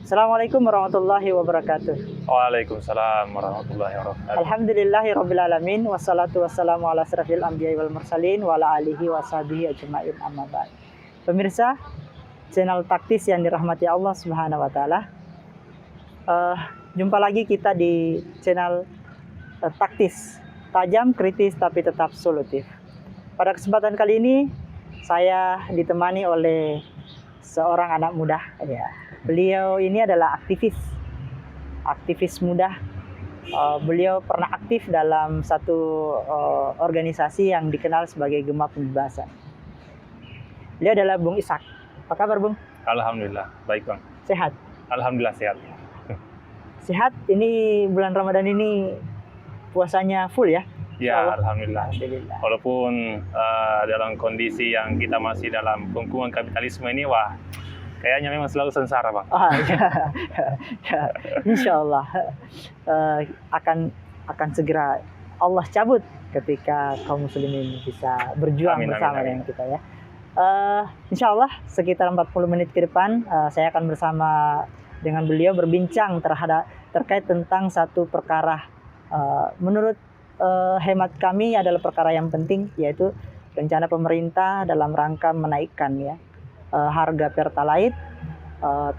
Assalamualaikum warahmatullahi wabarakatuh. Waalaikumsalam warahmatullahi wabarakatuh. Alhamdulillahirabbil alamin wassalatu wassalamu ala asrofil anbiya'i wal mursalin wa ala alihi washabihi ajmain amma ba'd. Pemirsa channel taktis yang dirahmati Allah Subhanahu wa taala. Jumpa lagi kita di channel taktis, tajam, kritis tapi tetap solutif. Pada kesempatan kali ini saya ditemani oleh seorang anak muda ya. Beliau ini adalah aktivis muda. Beliau pernah aktif dalam satu organisasi yang dikenal sebagai Gema Pembebasan. Beliau adalah Bung Ishak. Apa kabar, Bung? Alhamdulillah, baik Bang. Sehat? Alhamdulillah sehat. Sehat. Ini bulan Ramadan ini puasanya full ya? Ya, Alhamdulillah. Alhamdulillah. Walaupun dalam kondisi yang kita masih dalam kungkungan kapitalisme ini, wah, kayaknya memang selalu sengsara, Bang. Ya, insya Allah akan segera Allah cabut ketika kaum muslimin bisa berjuang bersama dengan kita ya. Insya Allah sekitar 40 menit ke depan saya akan bersama dengan beliau berbincang terkait tentang satu perkara menurut hemat kami adalah perkara yang penting, yaitu rencana pemerintah dalam rangka menaikkan ya harga Pertalite,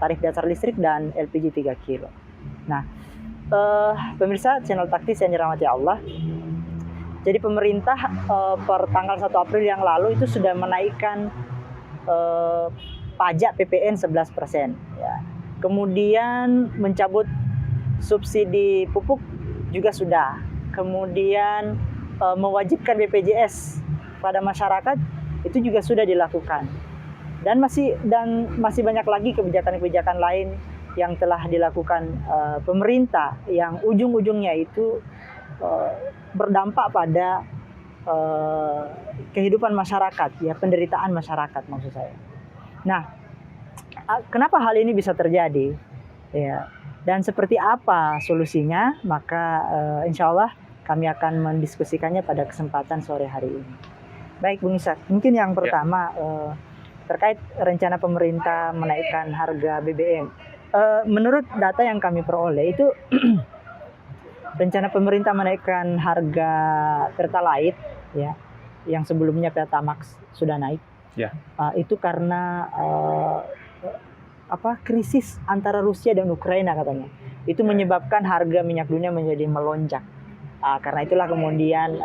tarif dasar listrik dan LPG 3 kilo. Nah, pemirsa channel taktis yang dirahmati Allah. Jadi pemerintah per tanggal 1 April yang lalu itu sudah menaikkan pajak PPN 11% ya. Kemudian mencabut subsidi pupuk juga sudah. Kemudian mewajibkan BPJS pada masyarakat itu juga sudah dilakukan. Dan masih banyak lagi kebijakan-kebijakan lain yang telah dilakukan pemerintah yang ujung-ujungnya itu berdampak pada kehidupan masyarakat ya, penderitaan masyarakat maksud saya. Nah, kenapa hal ini bisa terjadi ya, dan seperti apa solusinya, maka insya Allah kami akan mendiskusikannya pada kesempatan sore hari ini. Baik Bung Ishak, mungkin yang pertama terkait rencana pemerintah menaikkan harga BBM. Menurut data yang kami peroleh itu rencana pemerintah menaikkan harga Pertalite ya, yang sebelumnya Pertamax sudah naik. Ya. Itu karena krisis antara Rusia dan Ukraina katanya. Itu menyebabkan harga minyak dunia menjadi melonjak. Karena itulah kemudian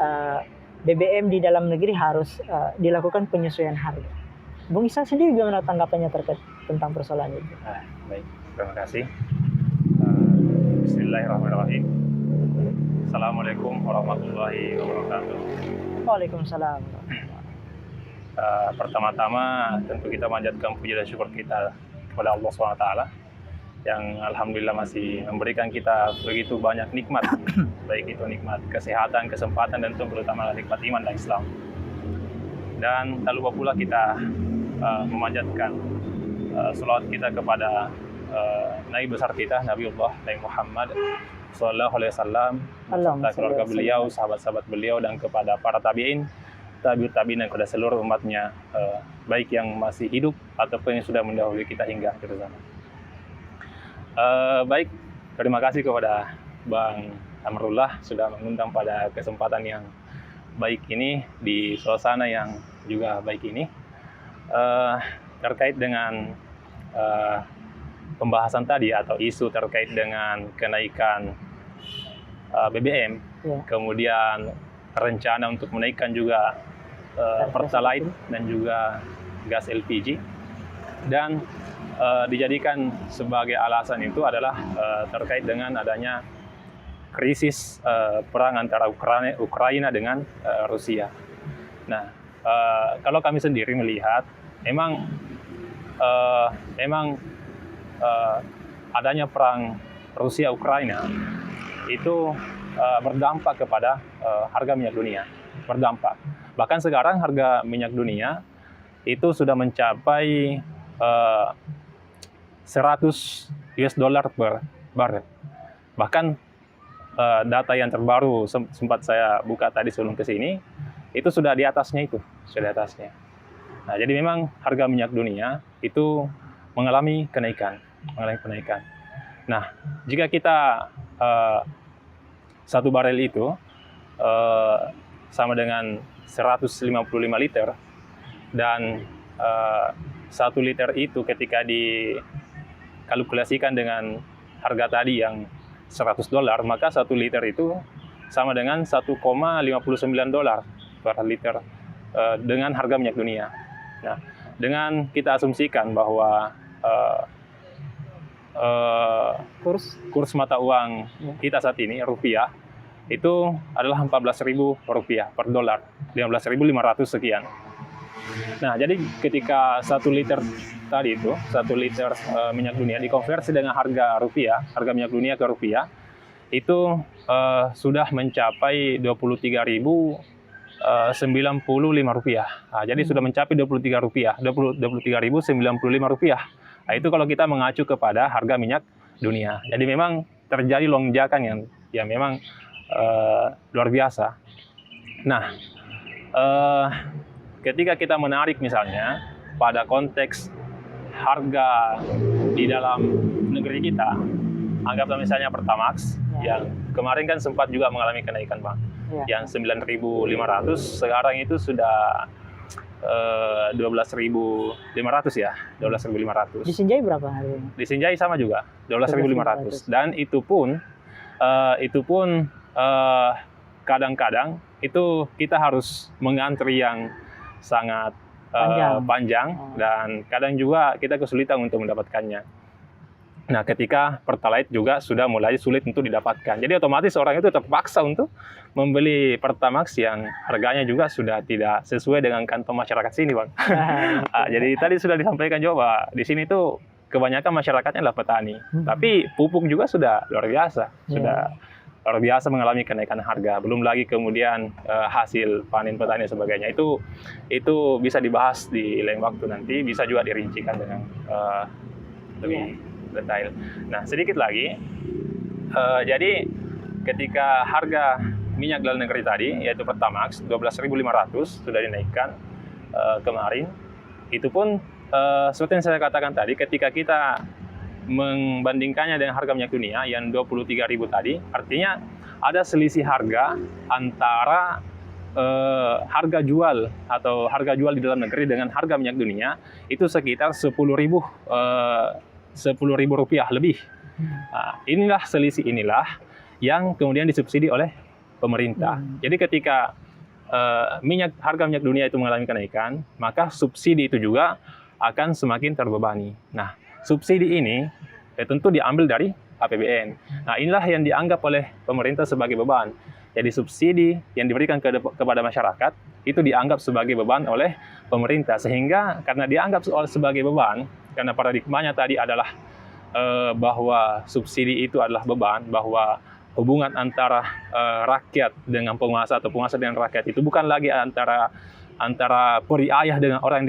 BBM di dalam negeri harus dilakukan penyesuaian harga. Bung Ishak sendiri gimana tanggapannya terkait tentang persoalan itu? Baik, terima kasih. Bismillahirrahmanirrahim. Assalamualaikum warahmatullahi wabarakatuh. Waalaikumsalam. Pertama-tama tentu kita manjatkan puji dan syukur kita kepada Allah SWT yang alhamdulillah masih memberikan kita begitu banyak nikmat, baik itu nikmat kesehatan, kesempatan, dan terutama nikmat iman dan Islam. Dan tak lupa pula kita memanjatkan salawat kita kepada Nabi besar kita, Nabiullah Nabi Muhammad Sallallahu Alaihi Wasallam, serta keluarga beliau, sahabat-sahabat beliau, dan kepada para tabi'in, tabi'ut tabi'in, dan kepada seluruh umatnya, baik yang masih hidup ataupun yang sudah mendahului kita hingga akhir zaman. Baik, terima kasih kepada Bang Amrullah sudah mengundang pada kesempatan yang baik ini di suasana yang juga baik ini, terkait dengan pembahasan tadi atau isu terkait dengan kenaikan BBM, kemudian rencana untuk menaikkan juga Pertalite dan juga gas LPG, dan dijadikan sebagai alasan itu adalah terkait dengan adanya krisis perang antara Ukraina dengan Rusia. Nah, kalau kami sendiri melihat memang adanya perang Rusia Ukraina itu berdampak kepada harga minyak dunia, berdampak. Bahkan sekarang harga minyak dunia itu sudah mencapai 100 US dollar per barel. Bahkan data yang terbaru sempat saya buka tadi sebelum ke sini, itu sudah di atasnya itu, sudah di atasnya. Nah, jadi memang harga minyak dunia itu mengalami kenaikan. mengalami kenaikan. Nah, jika kita satu barel itu sama dengan 155 liter, dan 1 liter itu ketika dikalkulasikan dengan harga tadi yang $100, maka 1 liter itu sama dengan $1,59 per liter dengan harga minyak dunia. Nah, dengan kita asumsikan bahwa kurs mata uang kita saat ini rupiah itu adalah Rp14.000 per dolar, 15.500 sekian. Nah, jadi ketika 1 liter tadi itu, 1 liter minyak dunia dikonversi dengan harga rupiah, harga minyak dunia ke rupiah, itu sudah mencapai Rp23.095. Nah, jadi sudah mencapai Rp23.095. Nah, itu kalau kita mengacu kepada harga minyak dunia. Jadi memang terjadi lonjakan yang memang luar biasa. Nah, ketika kita menarik misalnya pada konteks harga di dalam negeri kita, anggaplah misalnya Pertamax yang kemarin kan sempat juga mengalami kenaikan, Bang. Yang 9.500 sekarang itu sudah 12.500 ya, 12.500. Di Sinjai berapa harganya? Di Sinjai sama juga, 12.500. Dan itu pun kadang-kadang itu kita harus mengantri yang sangat panjang dan kadang juga kita kesulitan untuk mendapatkannya. Nah, ketika Pertalite juga sudah mulai sulit untuk didapatkan. Jadi otomatis orang itu terpaksa untuk membeli Pertamax yang harganya juga sudah tidak sesuai dengan kantong masyarakat sini, Bang. Jadi tadi sudah disampaikan juga, di sini tuh kebanyakan masyarakatnya adalah petani. Tapi pupuk juga sudah luar biasa. Sudah luar biasa mengalami kenaikan harga. Belum lagi kemudian hasil panen petani dan sebagainya. Itu bisa dibahas di lain waktu nanti, bisa juga dirincikan dengan lebih detail. Nah, sedikit lagi, jadi ketika harga minyak dalam negeri tadi, yaitu Pertamax 12.500 sudah dinaikkan kemarin, itu pun seperti yang saya katakan tadi, ketika kita membandingkannya dengan harga minyak dunia yang 23.000 tadi, artinya ada selisih harga antara harga jual atau harga jual di dalam negeri dengan harga minyak dunia itu sekitar Rp10.000 lebih. Nah, inilah selisih yang kemudian disubsidi oleh pemerintah. Jadi ketika harga minyak dunia itu mengalami kenaikan, maka subsidi itu juga akan semakin terbebani. Nah, subsidi ini tentu diambil dari APBN. Nah, inilah yang dianggap oleh pemerintah sebagai beban. Jadi subsidi yang diberikan kepada masyarakat itu dianggap sebagai beban oleh pemerintah. Sehingga karena dianggap sebagai beban, karena paradigmanya tadi adalah bahwa subsidi itu adalah beban, bahwa hubungan antara rakyat dengan penguasa atau penguasa dengan rakyat itu bukan lagi antara periayah dengan orang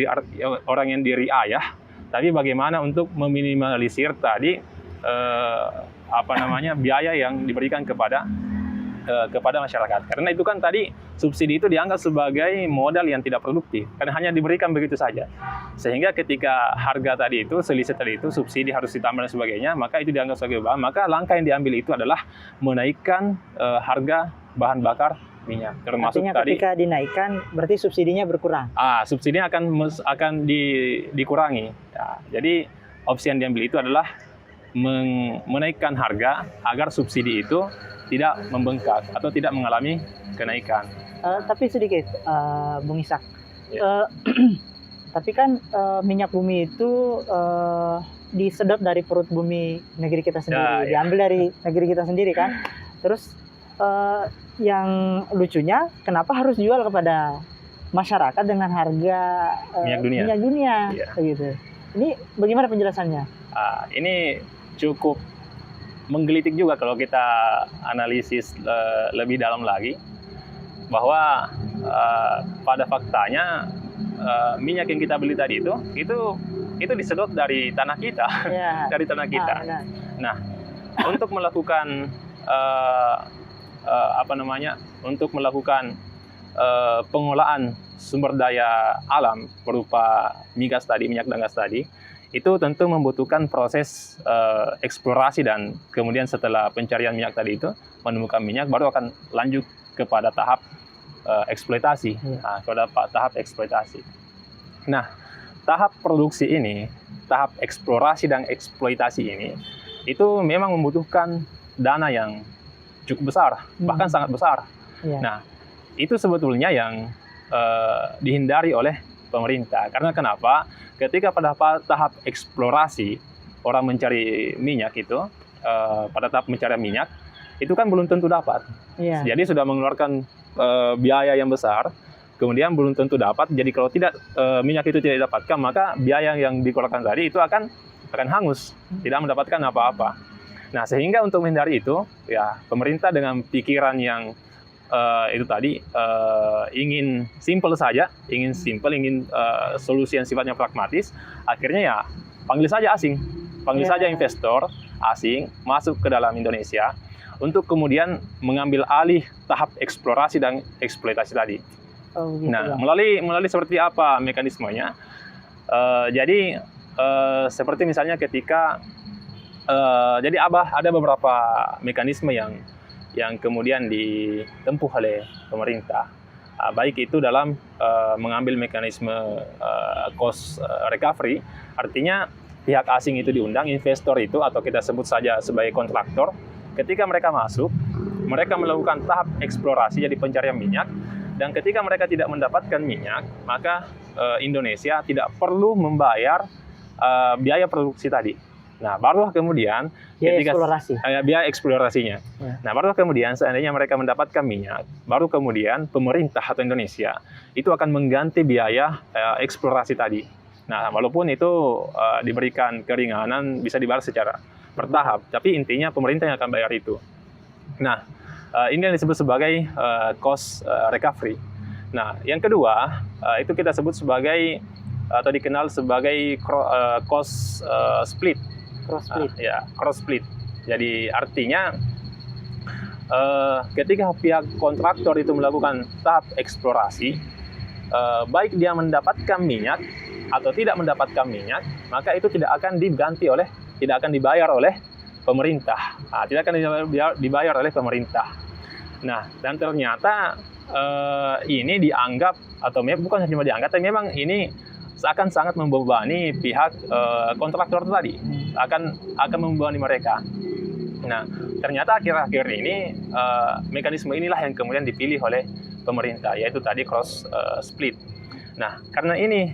yang diriayah, tapi bagaimana untuk meminimalisir tadi biaya yang diberikan kepada masyarakat. Karena itu kan tadi subsidi itu dianggap sebagai modal yang tidak produktif, karena hanya diberikan begitu saja. Sehingga ketika harga tadi itu, selisih tadi itu, subsidi harus ditambah dan sebagainya, maka itu dianggap sebagai beban. Maka langkah yang diambil itu adalah menaikkan harga bahan bakar minyak. Termasuk artinya tadi, ketika dinaikkan berarti subsidinya berkurang. Subsidinya akan dikurangi. Nah, jadi opsi yang diambil itu adalah menaikkan harga agar subsidi itu tidak membengkak atau tidak mengalami kenaikan. Tapi sedikit, Bung Ishak. Tapi kan minyak bumi itu disedot dari perut bumi negeri kita sendiri, diambil dari negeri kita sendiri kan. Terus yang lucunya, kenapa harus jual kepada masyarakat dengan harga minyak dunia gitu. Ini bagaimana penjelasannya? Ini cukup menggelitik juga kalau kita analisis lebih dalam lagi, bahwa pada faktanya minyak yang kita beli tadi itu disedot dari tanah kita, dari tanah kita. Nah, untuk melakukan untuk melakukan pengolahan sumber daya alam berupa migas tadi, minyak dan gas tadi, itu tentu membutuhkan proses eksplorasi, dan kemudian setelah pencarian minyak tadi itu menemukan minyak, baru akan lanjut kepada tahap eksploitasi. Kepada tahap eksploitasi. Nah, tahap produksi ini, tahap eksplorasi dan eksploitasi ini, itu memang membutuhkan dana yang cukup besar, bahkan sangat besar. Nah, itu sebetulnya yang dihindari oleh pemerintah. Karena kenapa? Ketika pada tahap eksplorasi orang mencari minyak itu, pada tahap mencari minyak itu kan belum tentu dapat. Jadi sudah mengeluarkan biaya yang besar, kemudian belum tentu dapat. Jadi kalau tidak minyak itu tidak didapatkan, maka biaya yang dikeluarkan tadi itu akan hangus, tidak mendapatkan apa-apa. Nah, sehingga untuk menghindari itu, ya pemerintah dengan pikiran yang itu tadi ingin simple saja, ingin solusi yang sifatnya pragmatis, akhirnya ya panggil saja saja investor asing masuk ke dalam Indonesia untuk kemudian mengambil alih tahap eksplorasi dan eksploitasi tadi. Nah, melalui seperti apa mekanismenya? Jadi seperti misalnya ketika jadi ada beberapa mekanisme yang kemudian ditempuh oleh pemerintah, baik itu dalam mengambil mekanisme cost recovery, artinya pihak asing itu diundang, investor itu atau kita sebut saja sebagai kontraktor, ketika mereka masuk, mereka melakukan tahap eksplorasi, jadi pencarian minyak, dan ketika mereka tidak mendapatkan minyak, maka Indonesia tidak perlu membayar biaya produksi tadi. Nah, barulah kemudian biaya eksplorasinya. Nah, barulah kemudian seandainya mereka mendapatkan minyak, baru kemudian pemerintah atau Indonesia itu akan mengganti biaya eksplorasi tadi. Nah, walaupun itu diberikan keringanan, bisa dibayar secara bertahap, tapi intinya pemerintah yang akan bayar itu. Nah, ini yang disebut sebagai cost recovery. Nah, yang kedua itu kita sebut sebagai atau dikenal sebagai cost split. Cross split. Jadi artinya ketika pihak kontraktor itu melakukan tahap eksplorasi, baik dia mendapatkan minyak atau tidak mendapatkan minyak, maka itu tidak akan dibayar oleh pemerintah. Tidak akan dibayar oleh pemerintah. Nah, dan ternyata ini dianggap, atau bukan cuma dianggap, tapi memang ini akan sangat membebani pihak kontraktor tadi, akan membebani mereka. Nah, ternyata akhir-akhir ini mekanisme inilah yang kemudian dipilih oleh pemerintah, yaitu tadi cross split. Nah, karena ini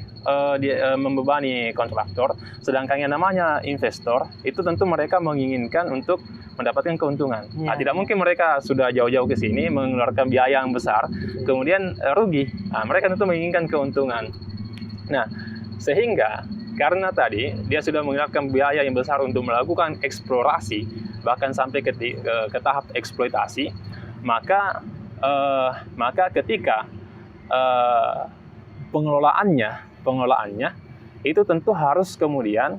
membebani kontraktor, sedangkan yang namanya investor itu tentu mereka menginginkan untuk mendapatkan keuntungan. Tidak mungkin mereka sudah jauh-jauh ke sini mengeluarkan biaya yang besar, kemudian rugi. Mereka tentu menginginkan keuntungan. Nah, sehingga karena tadi dia sudah mengeluarkan biaya yang besar untuk melakukan eksplorasi, bahkan sampai ke tahap eksploitasi, maka ketika pengelolaannya itu tentu harus kemudian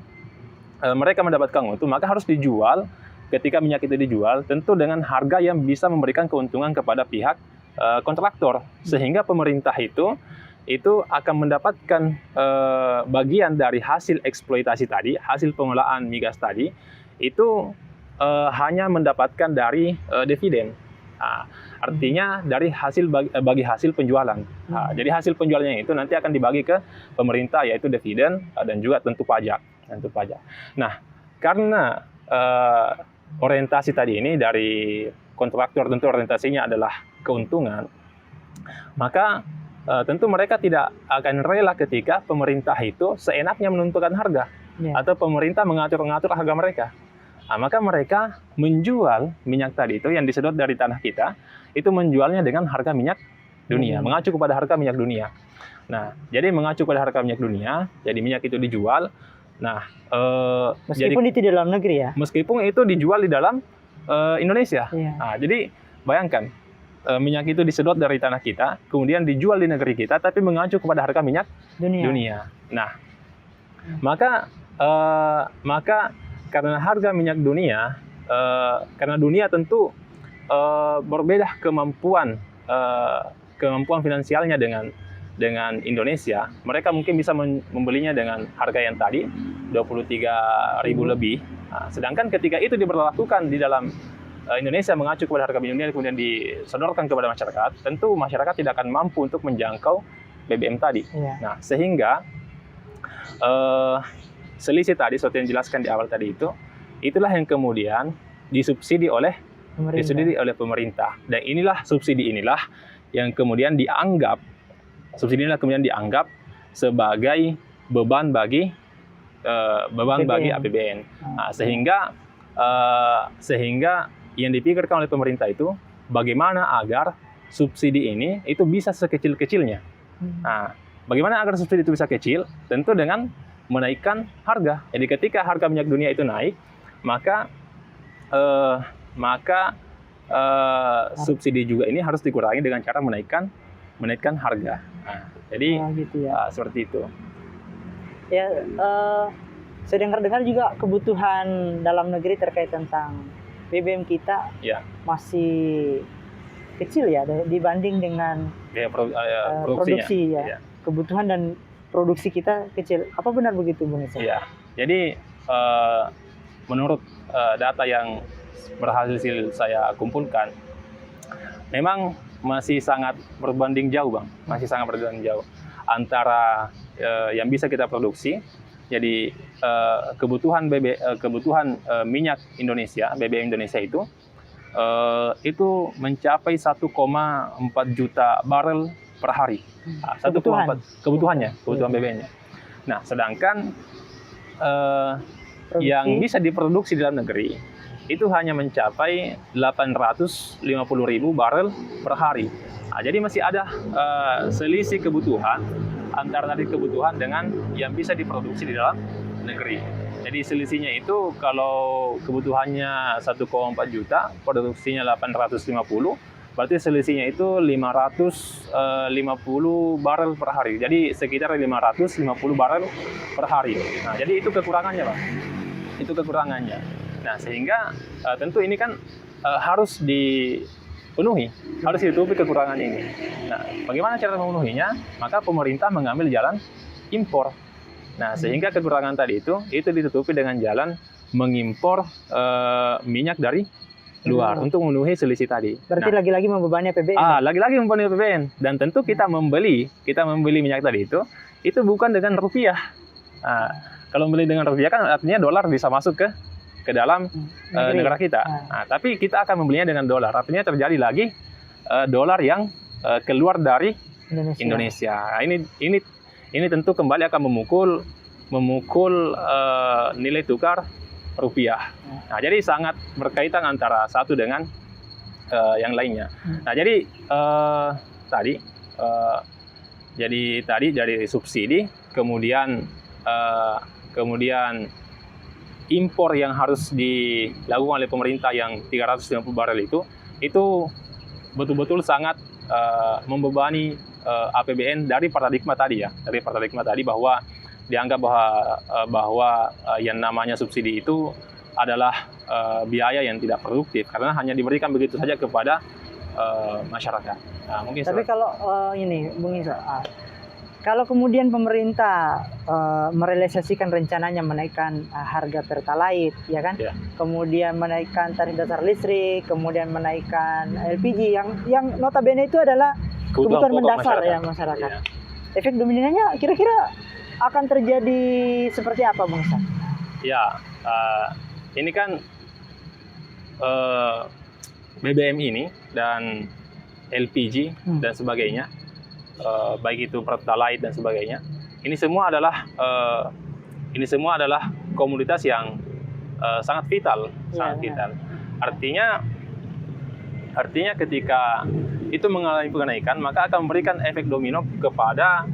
mereka mendapatkan untung, maka harus dijual. Ketika minyak itu dijual, tentu dengan harga yang bisa memberikan keuntungan kepada pihak kontraktor, sehingga pemerintah itu akan mendapatkan bagian dari hasil eksploitasi tadi, hasil pengelolaan migas tadi, itu hanya mendapatkan dari dividen. Artinya dari bagi hasil penjualan. Jadi hasil penjualannya itu nanti akan dibagi ke pemerintah, yaitu dividen dan juga tentu pajak. Nah, karena orientasi tadi ini dari kontraktor tentu orientasinya adalah keuntungan, maka tentu mereka tidak akan rela ketika pemerintah itu seenaknya menentukan harga, atau pemerintah mengatur-ngatur harga mereka. Maka mereka menjual minyak tadi itu yang disedot dari tanah kita, itu menjualnya dengan harga minyak dunia, mengacu kepada harga minyak dunia. Nah, jadi mengacu pada harga minyak dunia, jadi minyak itu dijual. Nah, meskipun itu di dalam negeri ya? Meskipun itu dijual di dalam Indonesia. Nah, jadi bayangkan, minyak itu disedot dari tanah kita, kemudian dijual di negeri kita, tapi mengacu kepada harga minyak dunia. Nah, maka karena harga minyak dunia, karena dunia tentu berbeda kemampuan finansialnya dengan dengan Indonesia, mereka mungkin bisa membelinya dengan harga yang tadi 23.000 lebih. Nah, sedangkan ketika itu diberlakukan di dalam Indonesia mengacu kepada harga minimum dunia kemudian disodorkan kepada masyarakat, tentu masyarakat tidak akan mampu untuk menjangkau BBM tadi. Nah, sehingga selisih tadi seperti yang dijelaskan di awal tadi itulah yang kemudian disubsidi oleh pemerintah. Dan subsidi inilah yang kemudian dianggap sebagai beban bagi APBN. Nah, sehingga yang dipikirkan oleh pemerintah itu bagaimana agar subsidi ini itu bisa sekecil-kecilnya. Nah, bagaimana agar subsidi itu bisa kecil? Tentu dengan menaikkan harga. Jadi ketika harga minyak dunia itu naik, maka subsidi juga ini harus dikurangi dengan cara menaikkan harga. Nah, jadi gitu ya. Seperti itu. Ya, saya dengar juga kebutuhan dalam negeri terkait tentang BBM kita masih kecil ya dibanding dengan produksi ya. Kebutuhan dan produksi kita kecil. Apa benar begitu, Bung Isa? Iya. Jadi menurut data yang berhasil saya kumpulkan, memang masih sangat berbanding jauh, Bang. Masih sangat berbanding jauh antara yang bisa kita produksi. Jadi kebutuhan minyak Indonesia, BBM Indonesia itu mencapai 1,4 juta barel per hari. 1,4 kebutuhan BBM-nya. Nah, sedangkan yang bisa diproduksi di dalam negeri itu hanya mencapai 850.000 barel per hari. Nah, jadi masih ada selisih kebutuhan antara tadi kebutuhan dengan yang bisa diproduksi di dalam negeri. Jadi selisihnya itu kalau kebutuhannya 1,4 juta, produksinya 850, berarti selisihnya itu 550 barel per hari. Jadi sekitar 550 barel per hari. Nah, jadi itu kekurangannya, Pak. Itu kekurangannya. Nah, sehingga tentu ini kan harus dipenuhi, harus ditutupi kekurangan ini. Nah, bagaimana cara memenuhinya? Maka pemerintah mengambil jalan impor. Nah, sehingga kekurangan tadi itu ditutupi dengan jalan mengimpor minyak dari luar untuk memenuhi selisih tadi. Berarti lagi-lagi membebani APBN. Lagi-lagi membebani APBN. Dan tentu kita membeli minyak tadi itu bukan dengan rupiah. Nah, kalau membeli dengan rupiah kan artinya dolar bisa masuk ke dalam negara kita. Nah, tapi kita akan membelinya dengan dolar. Artinya terjadi lagi dolar yang keluar dari Indonesia. Nah, ini tentu kembali akan memukul nilai tukar rupiah. Nah, jadi sangat berkaitan antara satu dengan yang lainnya. Nah, jadi tadi dari subsidi, kemudian impor yang harus dilakukan oleh pemerintah yang 350 barel itu betul-betul sangat membebani APBN dari paradigma tadi bahwa dianggap bahwa yang namanya subsidi itu adalah biaya yang tidak produktif karena hanya diberikan begitu saja kepada masyarakat. Nah, mungkin tapi kalau ini Bung Isa, kalau kemudian pemerintah merealisasikan rencananya menaikkan harga Pertalite, ya kan? Yeah. Kemudian menaikkan tarif dasar listrik, kemudian menaikkan LPG yang notabene itu adalah kebutuhan mendasar masyarakat. Yeah. Efek dominannya kira-kira akan terjadi seperti apa, Bung Isa? Ya, ini kan BBM ini dan LPG dan sebagainya. Baik itu Pertalite dan sebagainya, ini semua adalah komoditas yang sangat vital. Artinya ketika itu mengalami kenaikan, maka akan memberikan efek domino kepada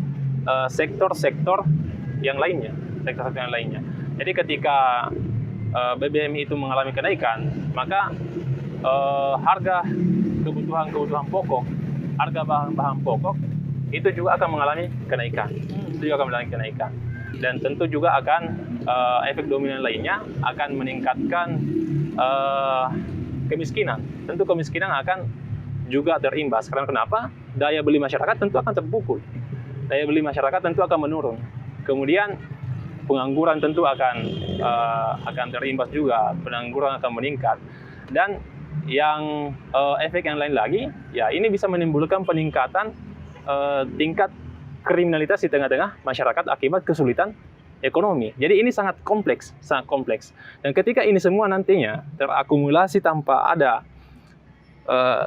sektor-sektor yang lainnya. Jadi ketika BBM itu mengalami kenaikan, maka harga kebutuhan pokok, harga bahan-bahan pokok itu juga akan mengalami kenaikan. Dan tentu juga akan efek dominan lainnya akan meningkatkan kemiskinan. Tentu kemiskinan akan juga terimbas. Karena kenapa? Daya beli masyarakat tentu akan terpukul. daya beli masyarakat tentu akan menurun. Kemudian pengangguran tentu akan terimbas juga, pengangguran akan meningkat. Dan yang efek yang lain lagi, ya ini bisa menimbulkan peningkatan tingkat kriminalitas di tengah-tengah masyarakat akibat kesulitan ekonomi. Jadi ini sangat kompleks, sangat kompleks. Dan ketika ini semua nantinya terakumulasi tanpa ada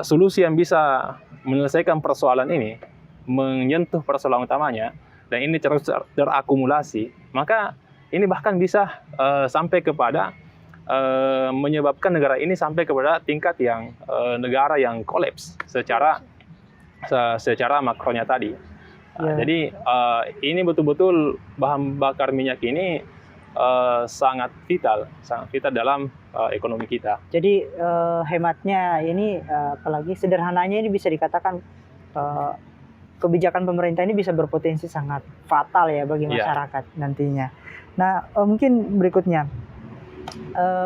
solusi yang bisa menyelesaikan persoalan ini, menyentuh persoalan utamanya, dan ini terus terakumulasi, maka ini bahkan bisa sampai kepada menyebabkan negara ini sampai kepada tingkat yang negara yang kolaps secara makronya tadi. Jadi ini betul-betul bahan bakar minyak ini sangat vital dalam ekonomi kita. Jadi hematnya ini apalagi sederhananya ini bisa dikatakan kebijakan pemerintah ini bisa berpotensi sangat fatal ya bagi masyarakat nantinya. Nah, mungkin berikutnya,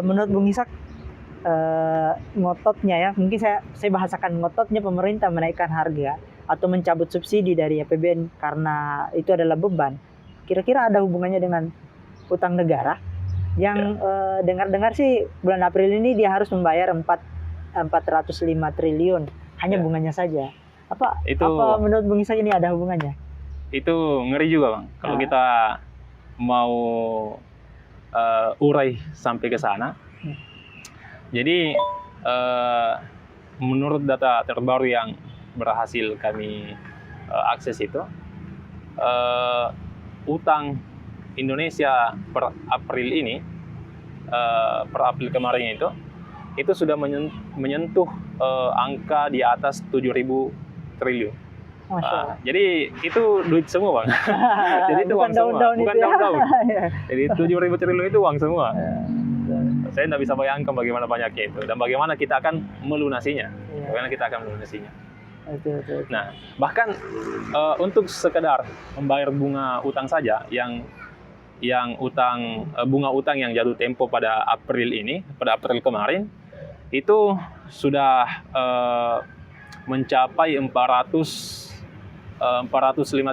menurut Bung Ishak, ngototnya ya, mungkin saya bahasakan ngototnya pemerintah menaikkan harga atau mencabut subsidi dari APBN karena itu adalah beban. Kira-kira ada hubungannya dengan utang negara yang dengar-dengar sih bulan April ini dia harus membayar 405 triliun hanya bunganya saja. Apa menurut Bung Ishak ini ada hubungannya? Itu ngeri juga, Bang. Kalau kita mau urai sampai ke sana. Jadi menurut data terbaru yang berhasil kami akses itu, utang Indonesia per April ini, per April kemarin itu sudah menyentuh angka di atas 7.000 triliun. Jadi itu duit semua, Bang. Jadi itu uang semua, bukan daun-daun. Jadi 7.000 triliun itu uang semua. Saya tidak bisa bayangkan bagaimana banyaknya itu dan bagaimana kita akan melunasinya. Nah, bahkan untuk sekedar membayar bunga utang saja, yang bunga utang yang jatuh tempo pada April kemarin itu sudah mencapai 405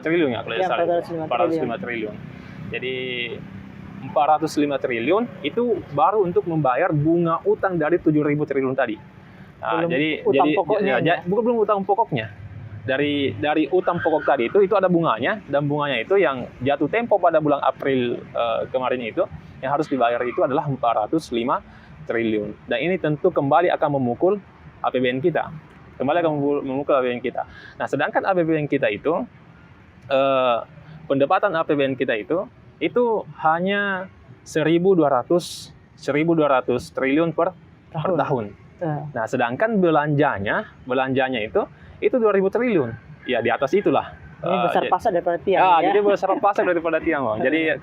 triliun ya, kalau tidak salah. 405 triliun. Jadi 405 triliun itu baru untuk membayar bunga utang dari 7.000 triliun tadi. Nah, belum utang pokoknya. Dari utang pokok tadi itu ada bunganya, dan bunganya itu yang jatuh tempo pada bulan April kemarin itu yang harus dibayar itu adalah 405 triliun. Dan ini tentu kembali akan memukul APBN kita. Nah, sedangkan APBN kita itu, pendapatan APBN kita itu hanya 1.200 triliun per tahun. Nah, sedangkan belanjanya itu 2.000 triliun. Ya, di atas itulah. Ini besar pasak daripada tiang. Jadi besar pasak daripada tiang, Bang. Jadi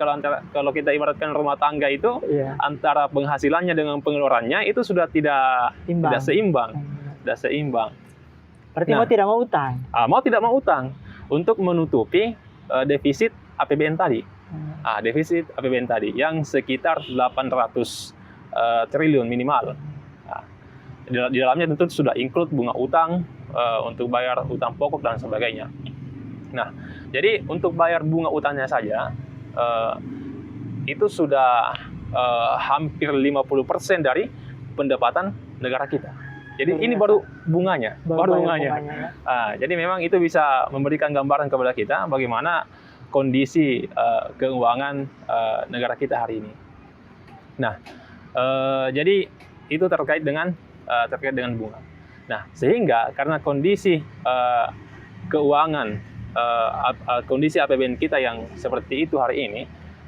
kalau kita ibaratkan rumah tangga itu, antara penghasilannya dengan pengeluarannya itu sudah tidak seimbang. Berarti mau tidak mau utang. Mau tidak mau utang untuk menutupi defisit APBN tadi. Defisit APBN tadi yang sekitar 800 triliun minimal. Di dalamnya tentu sudah include bunga utang untuk bayar utang pokok dan sebagainya. Nah, jadi untuk bayar bunga utangnya saja itu sudah hampir 50% dari pendapatan negara kita. Jadi ini baru bunganya. Jadi memang itu bisa memberikan gambaran kepada kita bagaimana kondisi keuangan negara kita hari ini. Nah, jadi itu terkait dengan bunga. Nah, sehingga karena kondisi keuangan, kondisi APBN kita yang seperti itu hari ini,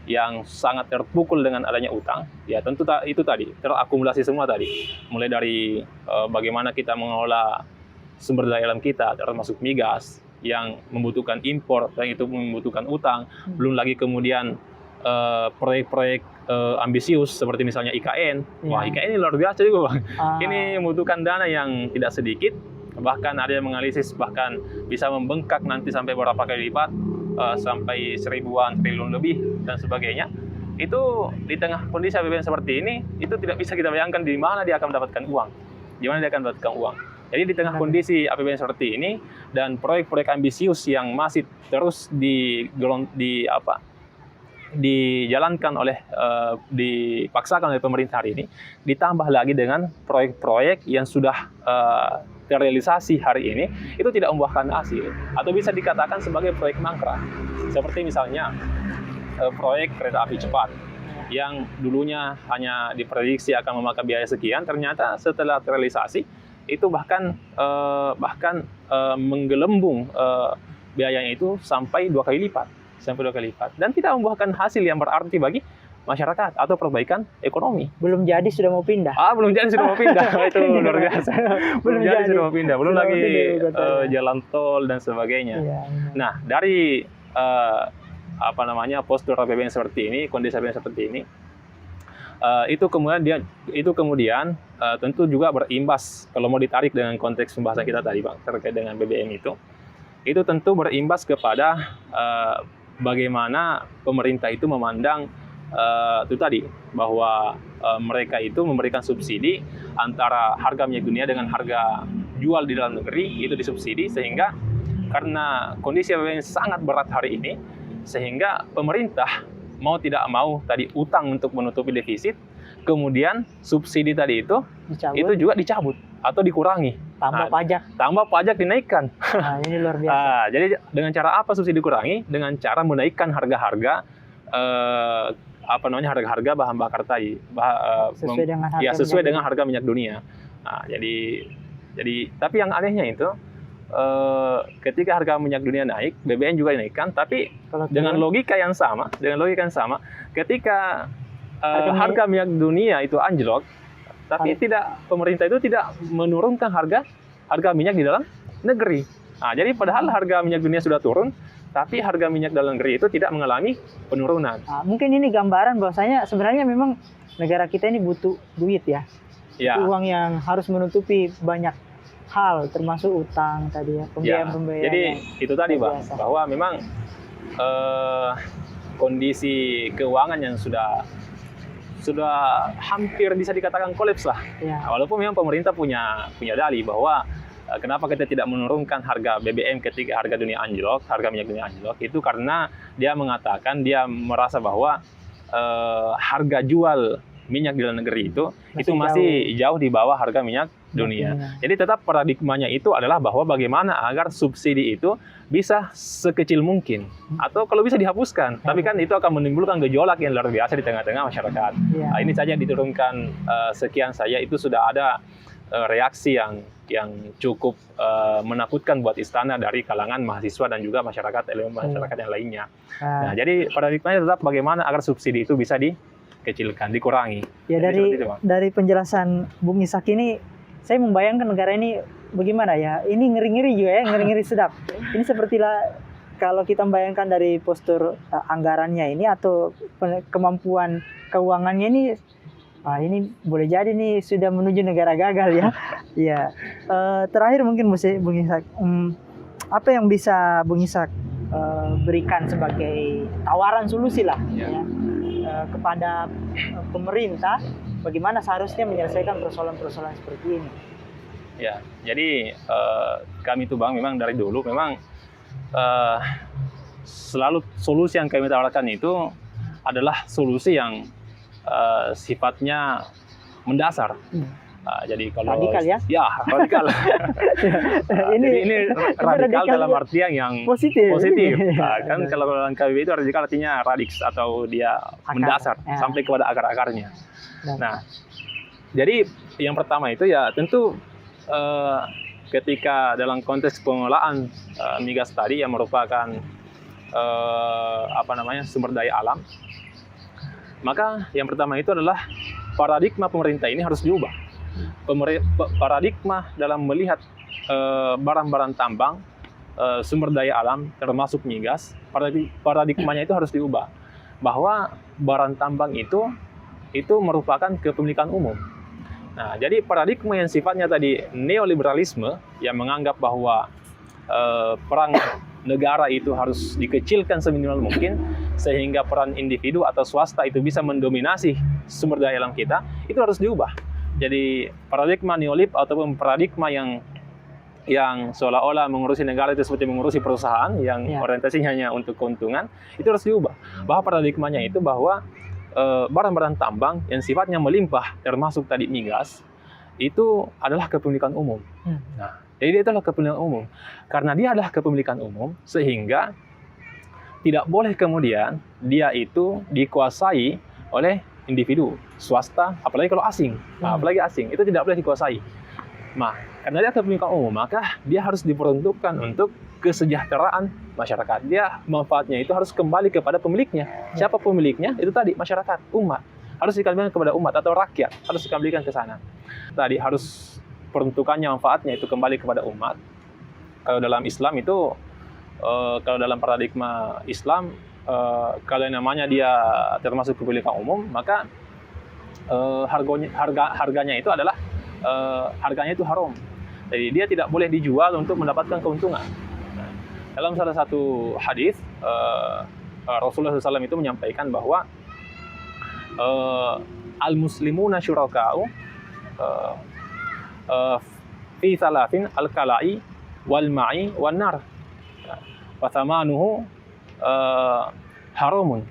yang sangat terpukul dengan adanya utang, ya tentu itu tadi terakumulasi semua tadi, mulai dari bagaimana kita mengelola sumber daya alam kita, termasuk migas yang membutuhkan impor dan itu membutuhkan utang, belum lagi kemudian proyek-proyek ambisius seperti misalnya IKN. Wah, IKN ini luar biasa juga, Bang. Ini membutuhkan dana yang tidak sedikit, bahkan ada yang menganalisis bahkan bisa membengkak nanti sampai beberapa kali lipat, sampai 1.000-an triliun lebih dan sebagainya. Itu di tengah kondisi APBN seperti ini, itu tidak bisa kita bayangkan di mana dia akan mendapatkan uang. Jadi di tengah kondisi APBN seperti ini dan proyek-proyek ambisius yang masih terus dijalankan dipaksakan oleh pemerintah hari ini, ditambah lagi dengan proyek-proyek yang sudah terrealisasi hari ini, itu tidak membuahkan hasil atau bisa dikatakan sebagai proyek mangkrak. Seperti misalnya proyek kereta api cepat yang dulunya hanya diprediksi akan memakan biaya sekian, ternyata setelah terrealisasi itu bahkan menggelembung biayanya itu sampai 2 kali lipat, dan tidak membuahkan hasil yang berarti bagi masyarakat atau perbaikan ekonomi. Belum jadi sudah mau pindah. Belum jadi sudah mau pindah. Itu luar biasa. Belum jadi sudah mau pindah. Belum lagi jalan tol dan sebagainya. Iya. Nah, dari postur APBN seperti ini, kondisi APBN seperti ini, itu kemudian tentu juga berimbas, kalau mau ditarik dengan konteks pembahasan kita tadi, Bang, terkait dengan BBM itu tentu berimbas kepada bagaimana pemerintah itu memandang itu tadi, bahwa mereka itu memberikan subsidi antara harga minyak dunia dengan harga jual di dalam negeri, itu disubsidi, sehingga karena kondisi APBN sangat berat hari ini, sehingga pemerintah mau tidak mau tadi utang untuk menutupi defisit, kemudian subsidi tadi itu juga dicabut atau dikurangi. Tambah pajak dinaikkan. Nah, ini luar biasa. Jadi dengan cara apa subsidi dikurangi? Dengan cara menaikkan harga-harga harga-harga bahan bakar tadi, sesuai dengan harga minyak dunia. Nah, jadi tapi yang anehnya itu ketika harga minyak dunia naik, BBM juga dinaikkan, tapi dengan logika yang sama, ketika harga minyak dunia itu anjlok, tapi pemerintah itu tidak menurunkan harga minyak di dalam negeri. Nah, jadi padahal harga minyak dunia sudah turun, tapi harga minyak dalam negeri itu tidak mengalami penurunan. Nah, mungkin ini gambaran bahwasanya sebenarnya memang negara kita ini butuh duit ya. Uang yang harus menutupi banyak hal, termasuk utang tadi ya, pembiayaan. Jadi itu tadi, Bang, bahwa memang kondisi keuangan yang sudah hampir bisa dikatakan kolaps lah. Walaupun memang pemerintah punya dalih bahwa kenapa kita tidak menurunkan harga BBM ketika harga minyak dunia anjlok, itu karena dia mengatakan, dia merasa bahwa harga jual minyak di dalam negeri itu masih jauh di bawah harga minyak dunia. Jadi tetap paradigmanya itu adalah bahwa bagaimana agar subsidi itu bisa sekecil mungkin, atau kalau bisa dihapuskan. Tapi kan itu akan menimbulkan gejolak yang luar biasa di tengah-tengah masyarakat. Nah, ini saja diturunkan sekian saja, itu sudah ada reaksi yang cukup menakutkan buat istana dari kalangan mahasiswa dan juga elemen masyarakat yang lainnya. Nah, jadi paradigmanya tetap bagaimana agar subsidi itu bisa dikecilkan, dikurangi. Ya, dari penjelasan Bung Ishak ini, saya membayangkan negara ini bagaimana ya? Ini ngeri-ngeri juga ya, ngeri-ngeri sedap. Ini sepertilah kalau kita membayangkan dari postur anggarannya ini atau kemampuan keuangannya ini, ini boleh jadi nih sudah menuju negara gagal ya. Ya. Terakhir mungkin Bung Ishak, apa yang bisa Bung Ishak berikan sebagai tawaran solusi lah ya, kepada pemerintah, bagaimana seharusnya menyelesaikan persoalan-persoalan seperti ini? Ya, jadi kami itu, Bang, memang dari dulu memang selalu solusi yang kami tawarkan itu adalah solusi yang sifatnya mendasar. Jadi kalau radikal ya? Ya, radikal. ini radikal dalam artian yang positif. Kan kalau dalam KBBI itu radikal artinya radix, atau dia mendasar sampai kepada akar-akarnya. Nah, jadi yang pertama itu ya tentu ketika dalam konteks pengelolaan migas tadi yang merupakan sumber daya alam, maka yang pertama itu adalah paradigma pemerintah ini harus diubah. Paradigma dalam melihat barang-barang tambang, sumber daya alam termasuk migas, paradigmanya itu harus diubah, bahwa barang tambang itu merupakan kepemilikan umum. Nah, jadi paradigma yang sifatnya tadi neoliberalisme yang menganggap bahwa peran negara itu harus dikecilkan seminimal mungkin sehingga peran individu atau swasta itu bisa mendominasi sumber daya alam kita, itu harus diubah. Jadi paradigma neolib ataupun paradigma yang yang seolah-olah mengurusi negara itu seperti mengurusi perusahaan yang orientasinya hanya untuk keuntungan, itu harus diubah. Bahwa paradigmanya itu bahwa barang-barang tambang yang sifatnya melimpah, termasuk tadi migas, itu adalah kepemilikan umum. Nah, jadi itu adalah kepemilikan umum. Karena dia adalah kepemilikan umum, sehingga tidak boleh kemudian dia itu dikuasai oleh individu, swasta, apalagi kalau asing. Nah, apalagi asing, itu tidak boleh dikuasai. Nah, karena dia kepemilikan umum, maka dia harus diperuntukkan untuk kesejahteraan masyarakat. Dia manfaatnya itu harus kembali kepada pemiliknya. Siapa pemiliknya? Itu tadi masyarakat, umat. Harus dikembalikan kepada umat atau rakyat, harus dikembalikan ke sana. Tadi harus peruntukannya, manfaatnya itu kembali kepada umat. Kalau dalam Islam itu, kalau dalam paradigma Islam, kalau yang namanya dia termasuk kepemilikan umum, maka harganya itu adalah harganya itu haram. Jadi dia tidak boleh dijual untuk mendapatkan keuntungan. Nah, dalam salah satu hadis Rasulullah SAW itu menyampaikan bahwa al-muslimuna syuraka'u fi thalathin al-kala'i wal ma'i wan nar. Wa thamanuhu haramun.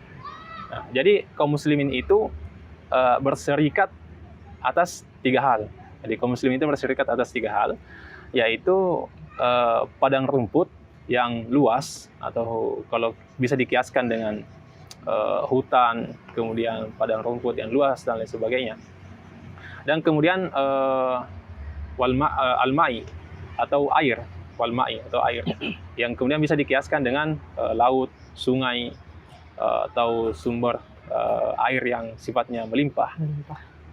Nah, jadi kaum muslimin itu berserikat atas 3 hal. Jadi kaum muslimin itu berserikat atas 3 hal, yaitu padang rumput yang luas, atau kalau bisa dikiaskan dengan hutan, kemudian padang rumput yang luas dan lain sebagainya. Dan kemudian al-ma'i atau air, wal-ma'i atau air, yang kemudian bisa dikiaskan dengan laut, sungai, atau sumber air yang sifatnya melimpah.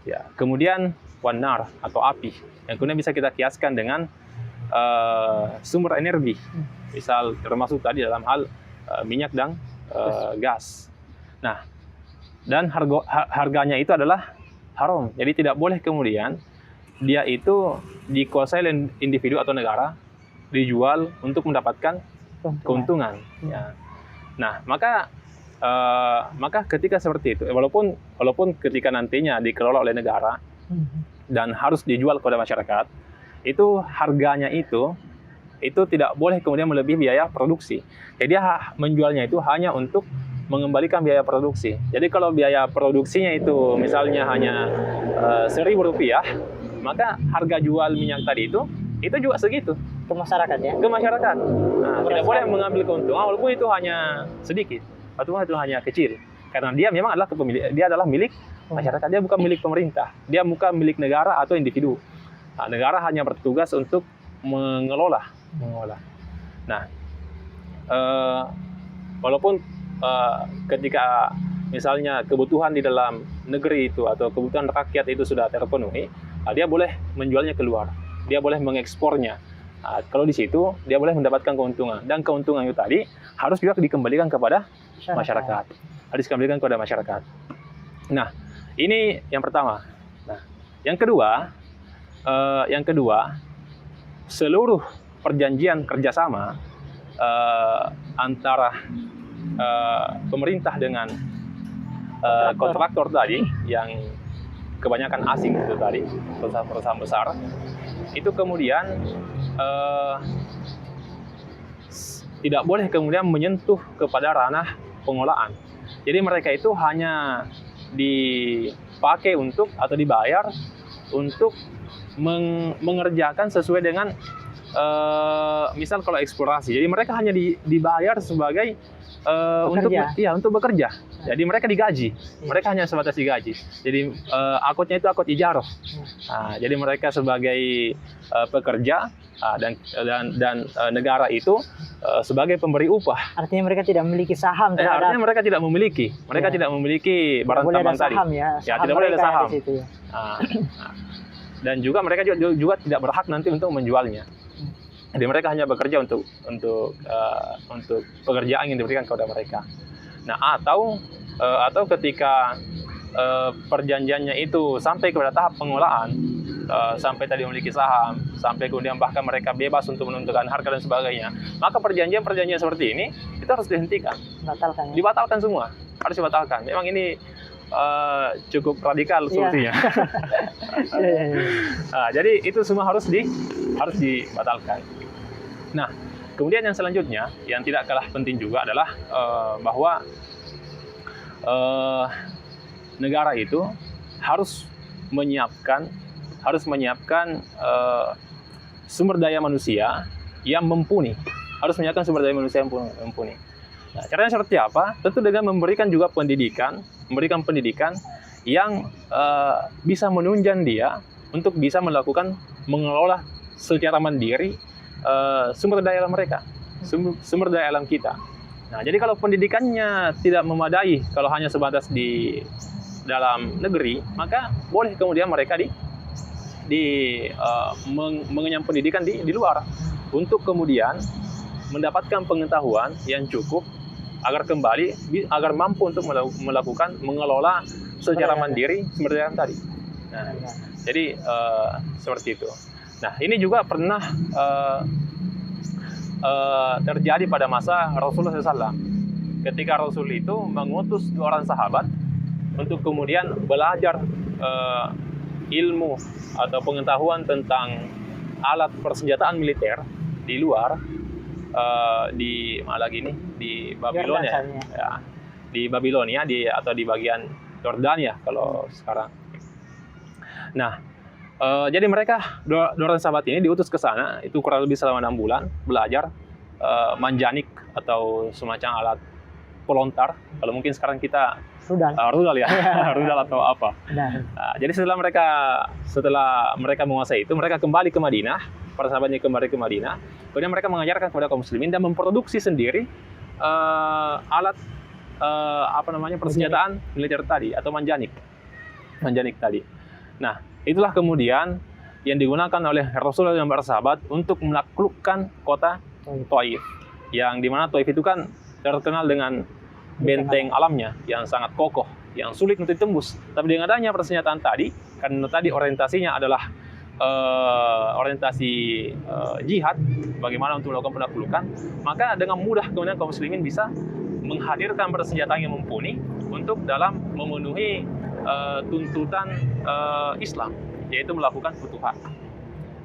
Ya, kemudian wanar atau api, yang kemudian bisa kita kiaskan dengan sumber energi, misal termasuk tadi dalam hal minyak dan gas. Nah, dan harganya itu adalah haram. Jadi tidak boleh kemudian dia itu dikuasai oleh individu atau negara, dijual untuk mendapatkan keuntungan. Ya. Nah, maka ketika seperti itu, walaupun ketika nantinya dikelola oleh negara dan harus dijual kepada masyarakat, itu harganya itu tidak boleh kemudian melebihi biaya produksi. Jadi dia menjualnya itu hanya untuk mengembalikan biaya produksi. Jadi kalau biaya produksinya itu misalnya hanya Rp1.000, maka harga jual minyak tadi itu juga segitu. Ke masyarakat ya? Ke masyarakat. Nah, tidak boleh mengambil keuntungan walaupun itu hanya sedikit, atau itu hanya kecil. Karena dia memang adalah dia adalah milik masyarakat, dia bukan milik pemerintah, dia bukan milik negara atau individu. Nah, negara hanya bertugas untuk mengelola. Nah, walaupun ketika misalnya kebutuhan di dalam negeri itu atau kebutuhan rakyat itu sudah terpenuhi, dia boleh menjualnya keluar, dia boleh mengekspornya. Nah, kalau di situ dia boleh mendapatkan keuntungan, dan keuntungan itu tadi harus juga dikembalikan kepada masyarakat. Harus dikembalikan kepada masyarakat. Nah, ini yang pertama. Nah, yang kedua, seluruh perjanjian kerjasama antara pemerintah dengan kontraktor tadi, yang kebanyakan asing itu tadi, perusahaan besar, itu kemudian tidak boleh kemudian menyentuh kepada ranah pengolahan. Jadi mereka itu hanya dipakai untuk atau dibayar untuk mengerjakan sesuai dengan misal kalau eksplorasi. Jadi mereka hanya dibayar sebagai untuk bekerja. Jadi mereka digaji. Mereka hanya sebatas digaji. Jadi akotnya itu akot ijarah. Nah, jadi mereka sebagai pekerja dan negara itu sebagai pemberi upah. Artinya mereka tidak memiliki saham terhadap. Artinya mereka tidak memiliki. Mereka tidak memiliki barang tambang tadi. Ya, tidak boleh ada saham. Di situ, ya. Dan juga mereka juga tidak berhak nanti untuk menjualnya. Jadi mereka hanya bekerja untuk pekerjaan yang diberikan kepada mereka. Nah, atau ketika perjanjiannya itu sampai kepada tahap pengolahan, sampai tadi memiliki saham, sampai kemudian bahkan mereka bebas untuk menentukan harga dan sebagainya, maka perjanjian seperti ini itu harus dihentikan. Dibatalkan semua, harus dibatalkan. Memang ini cukup radikal solusinya. Jadi itu semua harus dibatalkan. Nah, kemudian yang selanjutnya yang tidak kalah penting juga adalah bahwa negara itu harus menyiapkan sumber daya manusia yang mumpuni. Harus menyiapkan sumber daya manusia yang mumpuni. Nah, caranya seperti apa? Tentu dengan memberikan juga pendidikan yang bisa menunjang dia untuk bisa mengelola secara mandiri sumber daya alam mereka, sumber daya alam kita. Nah, jadi kalau pendidikannya tidak memadai, kalau hanya sebatas di dalam negeri, maka boleh kemudian mereka mengenyam pendidikan di luar untuk kemudian mendapatkan pengetahuan yang cukup agar mampu untuk mengelola secara mandiri sumber daya alam tadi. Nah, jadi seperti itu. Nah, ini juga pernah terjadi pada masa Rasulullah SAW. Ketika Rasul itu mengutus 2 orang sahabat untuk kemudian belajar ilmu atau pengetahuan tentang alat persenjataan militer di luar, di Babilonia, ya, di Babilonia atau di bagian Yordania kalau sekarang. Nah, jadi mereka 2 orang sahabat ini diutus ke sana, itu kurang lebih selama 6 bulan belajar manjanik atau semacam alat pelontar. Kalau mungkin sekarang kita rudal ya, rudal atau apa. Nah, jadi setelah mereka menguasai itu, mereka kembali ke Madinah, para sahabatnya kembali ke Madinah. Kemudian mereka mengajarkan kepada kaum muslimin dan memproduksi sendiri alat persenjataan militer tadi atau manjanik tadi. Nah, itulah kemudian yang digunakan oleh Rasulullah dan para sahabat untuk menaklukkan kota Taif, yang dimana Taif itu kan terkenal dengan benteng alamnya yang sangat kokoh, yang sulit untuk ditembus. Tapi dengan adanya persenjataan tadi, karena tadi orientasinya adalah orientasi jihad, bagaimana untuk melakukan penaklukan, maka dengan mudah kemudian kaum muslimin bisa menghadirkan persenjataan yang mumpuni untuk dalam memenuhi tuntutan Islam, yaitu melakukan futuhat.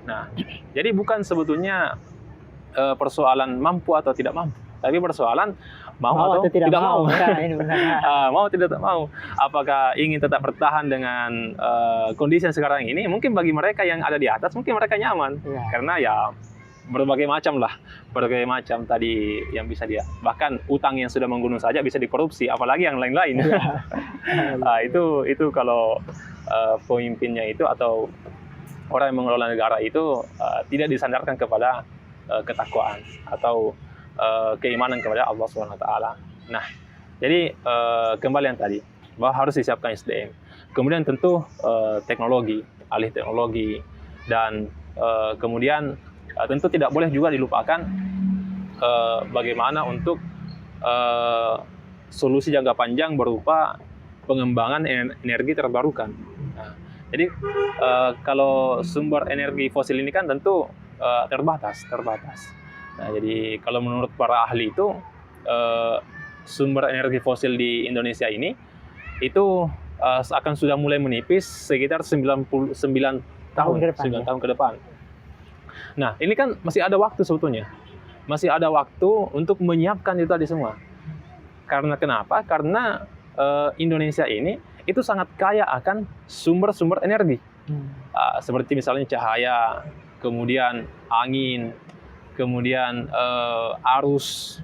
Nah, jadi bukan sebetulnya persoalan mampu atau tidak mampu, tapi persoalan mau atau tidak mau. Mau tidak mau. Apakah ingin tetap bertahan dengan kondisi yang sekarang ini? Mungkin bagi mereka yang ada di atas, mungkin mereka nyaman. Ya. Karena ya berbagai macam tadi yang bisa dia. Bahkan utang yang sudah menggunung saja bisa dikorupsi, apalagi yang lain-lain. Ya. Itu kalau pemimpinnya itu atau orang yang mengelola negara itu tidak disandarkan kepada ketakwaan atau keimanan kepada Allah SWT. Nah, jadi kembali yang tadi, bahwa harus disiapkan SDM. Kemudian tentu teknologi, alih teknologi, dan kemudian tentu tidak boleh juga dilupakan bagaimana untuk solusi jangka panjang berupa pengembangan energi terbarukan. Nah, jadi kalau sumber energi fosil ini kan tentu terbatas. Nah, jadi kalau menurut para ahli itu sumber energi fosil di Indonesia ini itu akan sudah mulai menipis sekitar 99 tahun ke depan. Nah, ini kan masih ada waktu sebetulnya. Masih ada waktu untuk menyiapkan itu tadi semua. Karena kenapa? Karena Indonesia ini itu sangat kaya akan sumber-sumber energi. Seperti misalnya cahaya, kemudian angin, kemudian arus,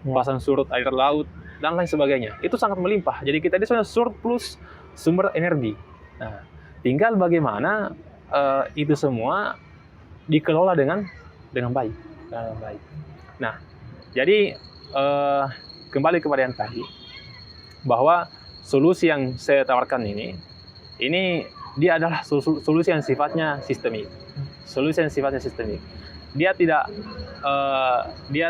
pasang surut air laut, dan lain sebagainya. Itu sangat melimpah. Jadi kita ini sebenarnya surplus sumber energi. Nah, tinggal bagaimana itu semua dikelola dengan baik. Nah, jadi kembali kepada yang tadi, bahwa solusi yang saya tawarkan ini dia adalah solusi yang sifatnya sistemik. Dia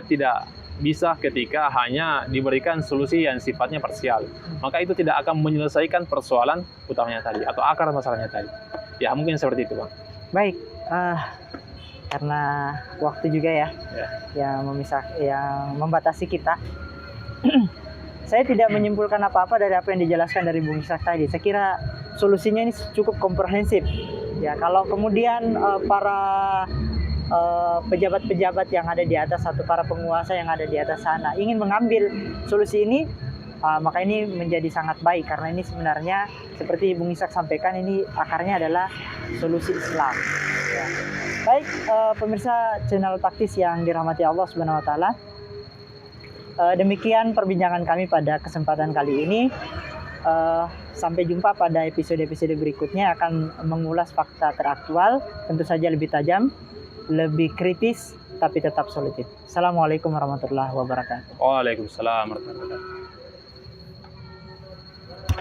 tidak bisa ketika hanya diberikan solusi yang sifatnya parsial. Maka itu tidak akan menyelesaikan persoalan utamanya tadi atau akar masalahnya tadi. Ya, mungkin seperti itu, Bang. Baik, karena waktu juga ya. Yang membatasi kita. Saya tidak menyimpulkan apa-apa dari apa yang dijelaskan dari Bung Ishak tadi. Saya kira solusinya ini cukup komprehensif. Ya, kalau kemudian para pejabat-pejabat yang ada di atas atau para penguasa yang ada di atas sana ingin mengambil solusi ini, maka ini menjadi sangat baik karena ini sebenarnya seperti Bung Ishak sampaikan, ini akarnya adalah solusi Islam. Ya. Baik, pemirsa channel taktis yang dirahmati Allah Subhanahu Wa Taala, demikian perbincangan kami pada kesempatan kali ini. Sampai jumpa pada episode-episode berikutnya, akan mengulas fakta teraktual, tentu saja lebih tajam, lebih kritis, tapi tetap solutif. Assalamualaikum warahmatullahi wabarakatuh. Waalaikumsalam warahmatullahi wabarakatuh.